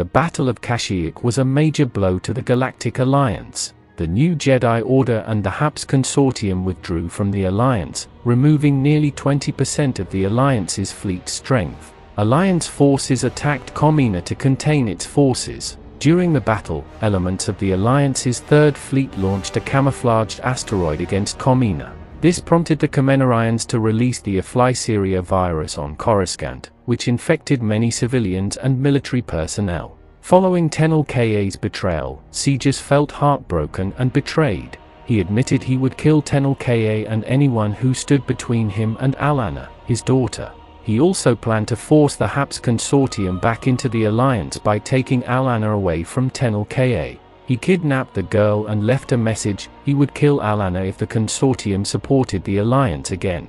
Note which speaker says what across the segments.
Speaker 1: The Battle of Kashyyyk was a major blow to the Galactic Alliance. The new Jedi Order and the HAPS Consortium withdrew from the Alliance, removing nearly 20% of the Alliance's fleet strength. Alliance forces attacked Comina to contain its forces. During the battle, elements of the Alliance's Third Fleet launched a camouflaged asteroid against Comina. This prompted the Comenarians to release the Aflyceria virus on Coruscant, which infected many civilians and military personnel. Following Tenel Ka's betrayal, Siegis felt heartbroken and betrayed. He admitted he would kill Tenel Ka and anyone who stood between him and Alana, his daughter. He also planned to force the HAPS Consortium back into the Alliance by taking Alana away from Tenel Ka. He kidnapped the girl and left a message: he would kill Alana if the Consortium supported the Alliance again.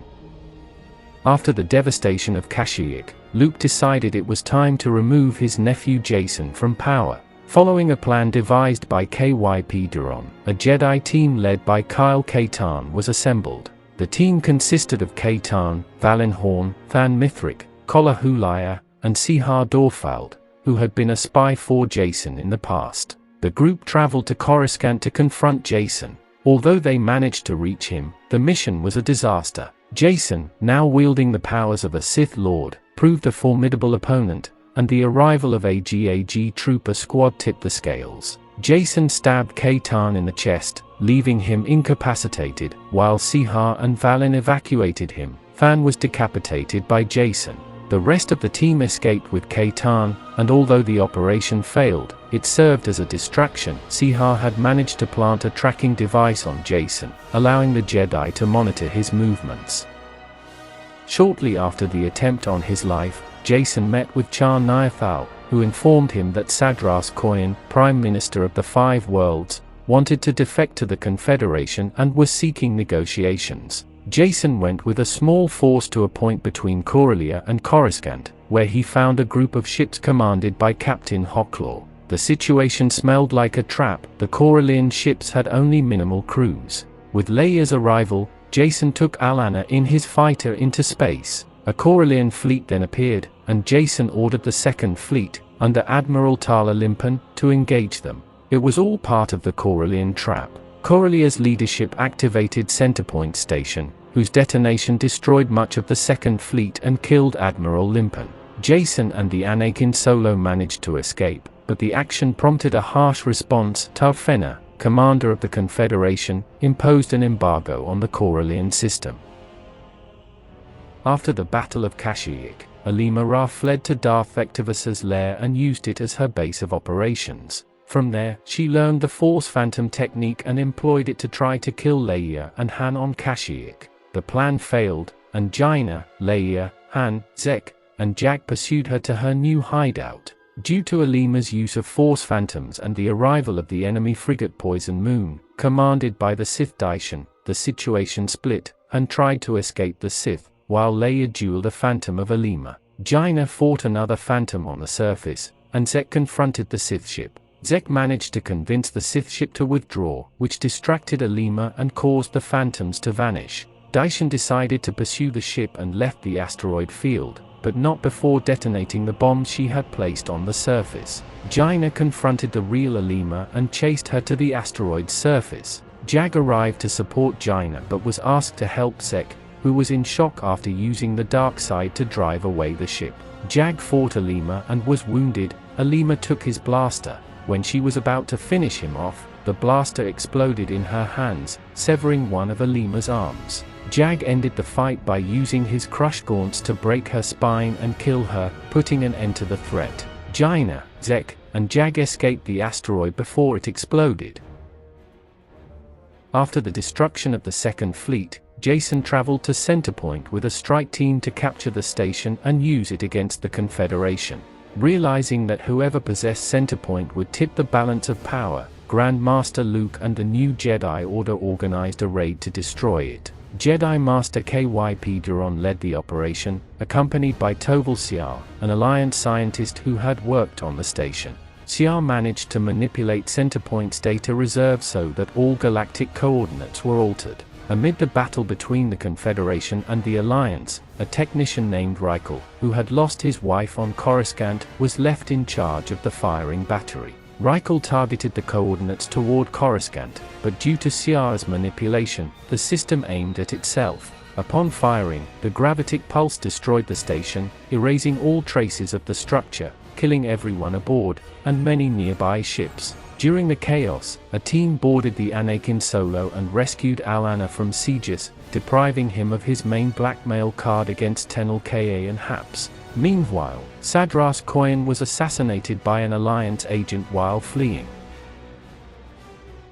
Speaker 1: After the devastation of Kashyyyk, Luke decided it was time to remove his nephew Jacen from power. Following a plan devised by KYP Duron, a Jedi team led by Kyle Katarn was assembled. The team consisted of Katarn, Valen Horn, Than Mithric, Kola Hulaya, and Sihar Dorfald, who had been a spy for Jacen in the past. The group traveled to Coruscant to confront Jacen. Although they managed to reach him, the mission was a disaster. Jacen, now wielding the powers of a Sith Lord, proved a formidable opponent, and the arrival of a GAG trooper squad tipped the scales. Jacen stabbed Katarn in the chest, leaving him incapacitated, while Sihar and Valen evacuated him. Than was decapitated by Jacen. The rest of the team escaped with Katarn, and although the operation failed, it served as a distraction. Sihar had managed to plant a tracking device on Jacen, allowing the Jedi to monitor his movements. Shortly after the attempt on his life, Jacen met with Char Niathal, who informed him that Sadras Koyan, Prime Minister of the Five Worlds, wanted to defect to the Confederation and was seeking negotiations. Jacen went with a small force to a point between Corellia and Coruscant, where he found a group of ships commanded by Captain Hocklaw. The situation smelled like a trap. The Corellian ships had only minimal crews. With Leia's arrival, Jacen took Alana in his fighter into space. A Corellian fleet then appeared, and Jacen ordered the Second Fleet, under Admiral Tala Limpan, to engage them. It was all part of the Corellian trap. Corellia's leadership activated Centerpoint Station, whose detonation destroyed much of the Second Fleet and killed Admiral Limpan. Jacen and the Anakin Solo managed to escape, but the action prompted a harsh response. Tarfena, commander of the Confederation, imposed an embargo on the Corellian system. After the Battle of Kashyyyk, Alima Ra fled to Darth Vectivus's lair and used it as her base of operations. From there, she learned the Force Phantom technique and employed it to try to kill Leia and Han on Kashyyyk. The plan failed, and Jaina, Leia, Han, Zek, and Jag pursued her to her new hideout. Due to Alima's use of Force Phantoms and the arrival of the enemy frigate Poison Moon, commanded by the Sith Daishan, the situation split. Han tried to escape the Sith, while Leia dueled a Phantom of Alima. Jaina fought another Phantom on the surface, and Zek confronted the Sith ship. Zek managed to convince the Sith ship to withdraw, which distracted Alima and caused the Phantoms to vanish. Daishan decided to pursue the ship and left the asteroid field, but not before detonating the bombs she had placed on the surface. Jaina confronted the real Alima and chased her to the asteroid's surface. Jag arrived to support Jaina but was asked to help Zek, who was in shock after using the dark side to drive away the ship. Jag fought Alima and was wounded. Alima took his blaster. When she was about to finish him off, the blaster exploded in her hands, severing one of Alima's arms. Jag ended the fight by using his crush gaunts to break her spine and kill her, putting an end to the threat. Jaina, Zek, and Jag escaped the asteroid before it exploded. After the destruction of the Second Fleet, Jacen traveled to Centerpoint with a strike team to capture the station and use it against the Confederation. Realizing that whoever possessed Centerpoint would tip the balance of power, Grand Master Luke and the new Jedi Order organized a raid to destroy it. Jedi Master KYP Duron led the operation, accompanied by Toval Siar, an Alliance scientist who had worked on the station. Siar managed to manipulate Centerpoint's data reserve so that all galactic coordinates were altered. Amid the battle between the Confederation and the Alliance, a technician named Reichel, who had lost his wife on Coruscant, was left in charge of the firing battery. Reichel targeted the coordinates toward Coruscant, but due to Siar's manipulation, the system aimed at itself. Upon firing, the gravitic pulse destroyed the station, erasing all traces of the structure, killing everyone aboard, and many nearby ships. During the chaos, a team boarded the Anakin Solo and rescued Alana from Siegis, depriving him of his main blackmail card against Tenel Ka and Haps. Meanwhile, Sadras Koyan was assassinated by an Alliance agent while fleeing.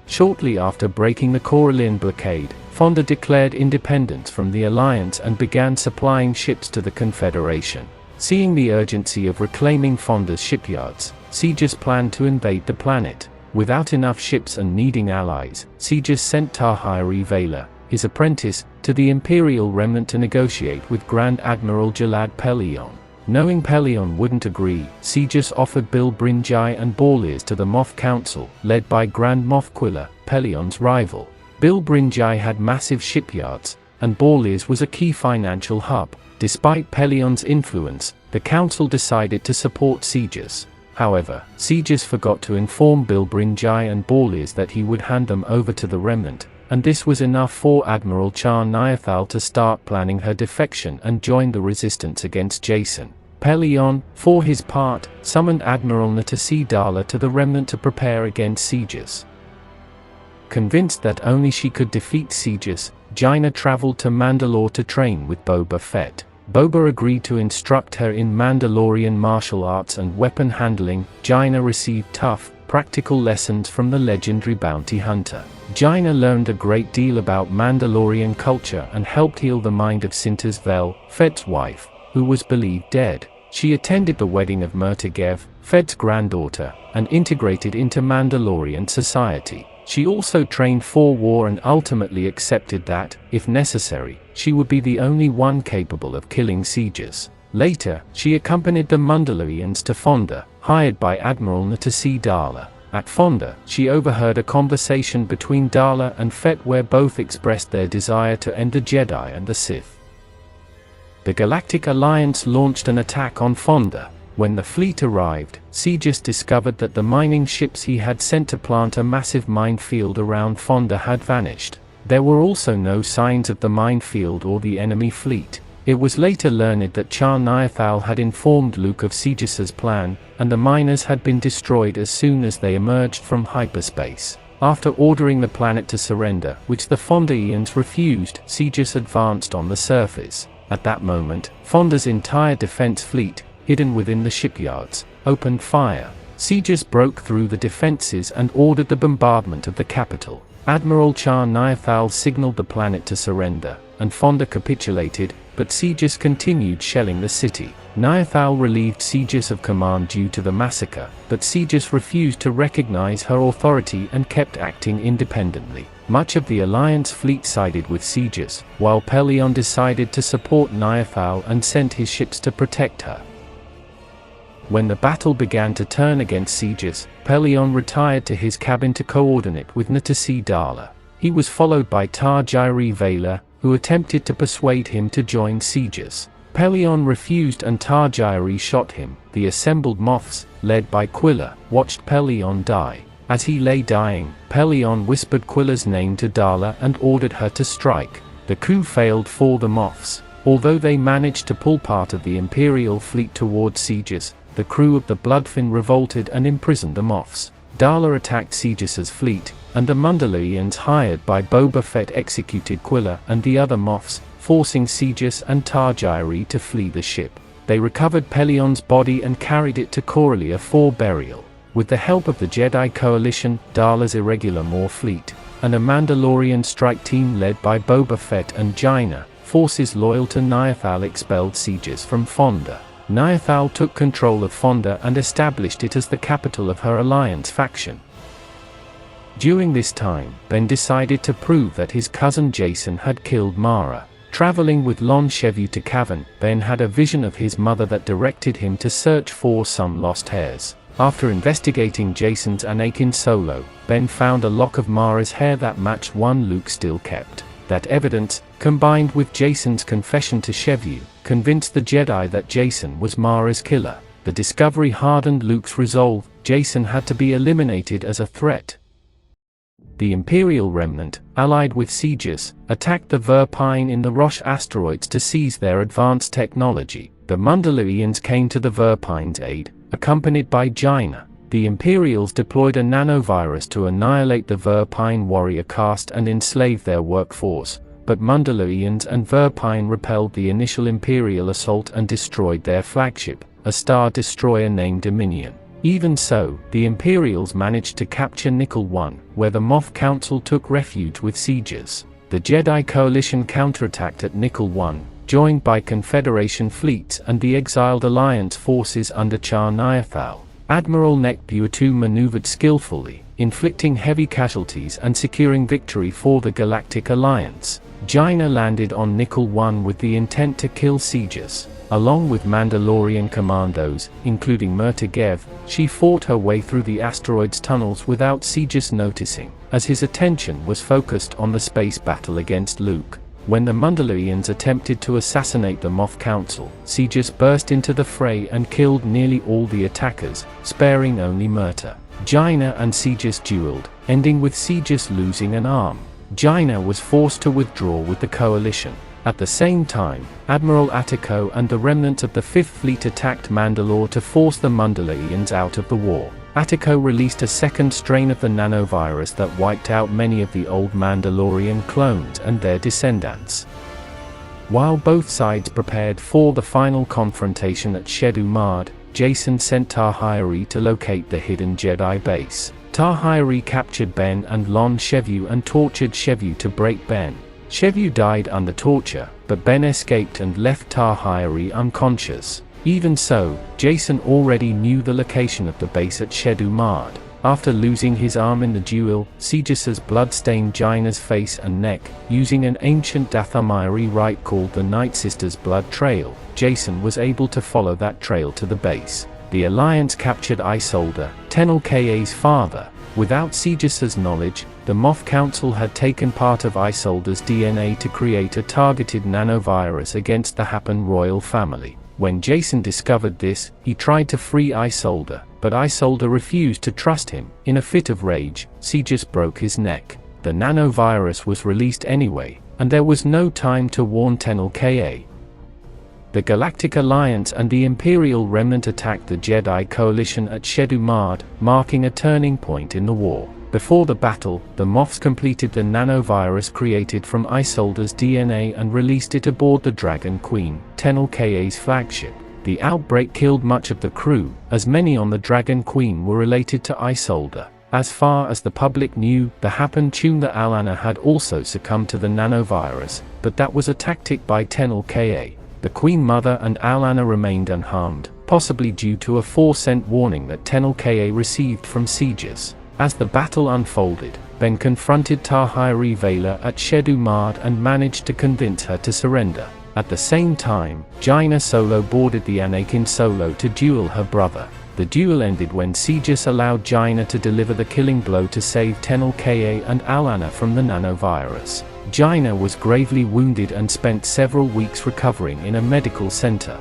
Speaker 1: Shortly after breaking the Corellian blockade, Fonda declared independence from the Alliance and began supplying ships to the Confederation. Seeing the urgency of reclaiming Fonda's shipyards, Siegis planned to invade the planet. Without enough ships and needing allies, Siegis sent Tahiri Vela, his apprentice, to the Imperial Remnant to negotiate with Grand Admiral Jalad Pelion. Knowing Pelion wouldn't agree, Siegis offered Bil Brinjai and Borliers to the Moff Council, led by Grand Moff Quilla, Pelion's rival. Bil Brinjai had massive shipyards, and Borliers was a key financial hub. Despite Pelion's influence, the Council decided to support Siegis. However, Siegis forgot to inform Bil Brinjai and Borliers that he would hand them over to the Remnant, and this was enough for Admiral Char Niathal to start planning her defection and join the resistance against Jacen. Pelion, for his part, summoned Admiral Natasi Dala to the Remnant to prepare against Siegis. Convinced that only she could defeat Siegis, Jaina traveled to Mandalore to train with Boba Fett. Boba agreed to instruct her in Mandalorian martial arts and weapon handling. Jaina received tough, practical lessons from the legendary bounty hunter. Jaina learned a great deal about Mandalorian culture and helped heal the mind of Sintas Vel, Fett's wife, who was believed dead. She attended the wedding of Murtagev, Fett's granddaughter, and integrated into Mandalorian society. She also trained for war and ultimately accepted that, if necessary, she would be the only one capable of killing Siegis. Later, she accompanied the Mandalorians to Fonda, hired by Admiral Natasi Dala. At Fonda, she overheard a conversation between Dala and Fett where both expressed their desire to end the Jedi and the Sith. The Galactic Alliance launched an attack on Fonda. When the fleet arrived, Siegis discovered that the mining ships he had sent to plant a massive minefield around Fonda had vanished. There were also no signs of the minefield or the enemy fleet. It was later learned that Char Niathal had informed Luke of Siegis's plan, and the miners had been destroyed as soon as they emerged from hyperspace. After ordering the planet to surrender, which the Fondaeans refused, Siegis advanced on the surface. At that moment, Fonda's entire defense fleet, hidden within the shipyards, opened fire. Siegis broke through the defenses and ordered the bombardment of the capital. Admiral Char Niathal signaled the planet to surrender, and Fonda capitulated, but Siegis continued shelling the city. Niathal relieved Siegis of command due to the massacre, but Siegis refused to recognize her authority and kept acting independently. Much of the Alliance fleet sided with Siegis, while Pelion decided to support Niathal and sent his ships to protect her. When the battle began to turn against Siegis, Pelion retired to his cabin to coordinate with Natasi Dala. He was followed by Tahiri Vela, who attempted to persuade him to join Siegis. Pelion refused and Tahiri shot him. The assembled Moffs, led by Quilla, watched Pelion die. As he lay dying, Pelion whispered Quilla's name to Dala and ordered her to strike. The coup failed for the Moffs. Although they managed to pull part of the Imperial fleet towards Siegis, the crew of the Bloodfin revolted and imprisoned the Moffs. Dala attacked Siegis's fleet, and the Mandalorians hired by Boba Fett executed Quilla and the other Moffs, forcing Siegis and Tahiri to flee the ship. They recovered Pelion's body and carried it to Corellia for burial. With the help of the Jedi Coalition, Dala's irregular Maw fleet, and a Mandalorian strike team led by Boba Fett and Jaina, forces loyal to Niathal expelled Siegis from Fonda. Niathal took control of Fonda and established it as the capital of her Alliance faction. During this time, Ben decided to prove that his cousin Jacen had killed Mara. Traveling with Lon Chevu to Cavan, Ben had a vision of his mother that directed him to search for some lost heirs. After investigating Jacen's Anakin Solo, Ben found a lock of Mara's hair that matched one Luke still kept. That evidence, combined with Jacen's confession to Shevu, convinced the Jedi that Jacen was Mara's killer. The discovery hardened Luke's resolve. Jacen had to be eliminated as a threat. The Imperial remnant, allied with Sidious, attacked the Verpine in the Roche asteroids to seize their advanced technology. The Mundalorians came to the Verpine's aid, accompanied by Jaina. The Imperials deployed a nanovirus to annihilate the Verpine warrior caste and enslave their workforce, but Mundalorians and Verpine repelled the initial Imperial assault and destroyed their flagship, a star destroyer named Dominion. Even so, the Imperials managed to capture Nickel 1, where the Moff Council took refuge with Sidious. The Jedi Coalition counterattacked at Nickel 1, joined by Confederation fleets and the exiled Alliance forces under Char Niathal. Admiral Nekbuatu maneuvered skillfully, inflicting heavy casualties and securing victory for the Galactic Alliance. Jaina landed on Nickel 1 with the intent to kill Sidious. Along with Mandalorian commandos, including Murtagev, she fought her way through the asteroid's tunnels without Sidious noticing, as his attention was focused on the space battle against Luke. When the Mundalorians attempted to assassinate the Moff Council, Sidious burst into the fray and killed nearly all the attackers, sparing only Murta. Jaina and Sidious dueled, ending with Sidious losing an arm. Jaina was forced to withdraw with the Coalition. At the same time, Admiral Attico and the remnants of the Fifth Fleet attacked Mandalore to force the Mundalorians out of the war. Attico released a second strain of the nanovirus that wiped out many of the old Mandalorian clones and their descendants. While both sides prepared for the final confrontation at Shedu Mard, Jacen sent Tahiri to locate the hidden Jedi base. Tahiri captured Ben and Lon Shevu and tortured Shevu to break Ben. Shevu died under torture, but Ben escaped and left Tahiri unconscious. Even so, Jacen already knew the location of the base at Shedu Mard. After losing his arm in the duel, Sidious's blood stained Jaina's face and neck. Using an ancient Dathomiri rite called the Night Sisters' Blood Trail, Jacen was able to follow that trail to the base. The Alliance captured Isolde, Tenel Ka's father. Without Sidious's knowledge, the Moff Council had taken part of Isolde's DNA to create a targeted nanovirus against the Hapan royal family. When Jacen discovered this, he tried to free Isolde, but Isolde refused to trust him. In a fit of rage, Sidious broke his neck. The nanovirus was released anyway, and there was no time to warn Tenel Ka. The Galactic Alliance and the Imperial remnant attacked the Jedi Coalition at Shedu Mard, marking a turning point in the war. Before the battle, the Moffs completed the nanovirus created from Isolde's DNA and released it aboard the Dragon Queen, Tenel Ka's flagship. The outbreak killed much of the crew, as many on the Dragon Queen were related to Isolde. As far as the public knew, the Hapan Tunda Alana had also succumbed to the nanovirus, but that was a tactic by Tenel Ka. The Queen Mother and Alana remained unharmed, possibly due to a 4-cent warning that Tenel Ka received from Sidious. As the battle unfolded, Ben confronted Tahiri Vela at Shedu Mard and managed to convince her to surrender. At the same time, Jaina Solo boarded the Anakin Solo to duel her brother. The duel ended when Sidious allowed Jaina to deliver the killing blow to save Tenel Ka and Alana from the nanovirus. Jaina was gravely wounded and spent several weeks recovering in a medical center.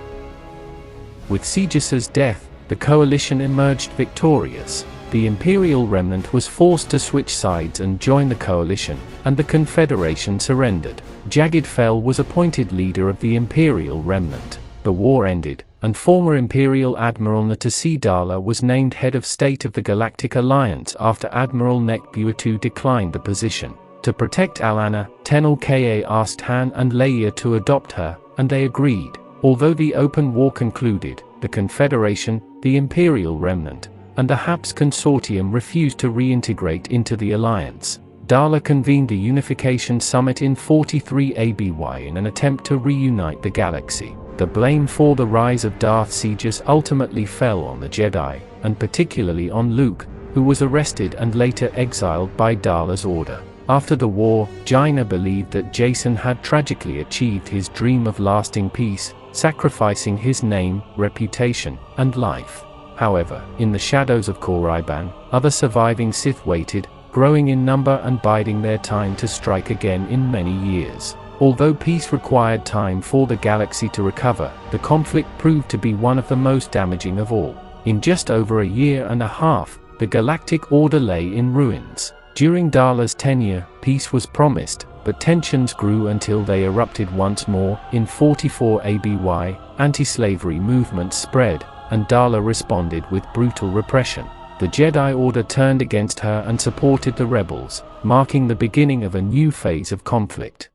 Speaker 1: With Sidious's death, the Coalition emerged victorious. The Imperial remnant was forced to switch sides and join the Coalition, and the Confederation surrendered. Jagged Fell was appointed leader of the Imperial remnant. The war ended, and former Imperial Admiral Natasi Dala was named head of state of the Galactic Alliance after Admiral Nekbuatu declined the position. To protect Alana, Tenel Ka asked Han and Leia to adopt her, and they agreed. Although the open war concluded, the Confederation, the Imperial remnant, and the HAPS consortium refused to reintegrate into the Alliance. Dala convened the Unification Summit in 43 ABY in an attempt to reunite the galaxy. The blame for the rise of Darth Sidious ultimately fell on the Jedi, and particularly on Luke, who was arrested and later exiled by Dala's order. After the war, Jaina believed that Jacen had tragically achieved his dream of lasting peace, sacrificing his name, reputation, and life. However, in the shadows of Korriban, other surviving Sith waited, growing in number and biding their time to strike again in many years. Although peace required time for the galaxy to recover, the conflict proved to be one of the most damaging of all. In just over a year and a half, the Galactic Order lay in ruins. During Darla's tenure, peace was promised, but tensions grew until they erupted once more. In 44 ABY, anti-slavery movements spread, and Darla responded with brutal repression. The Jedi Order turned against her and supported the rebels, marking the beginning of a new phase of conflict.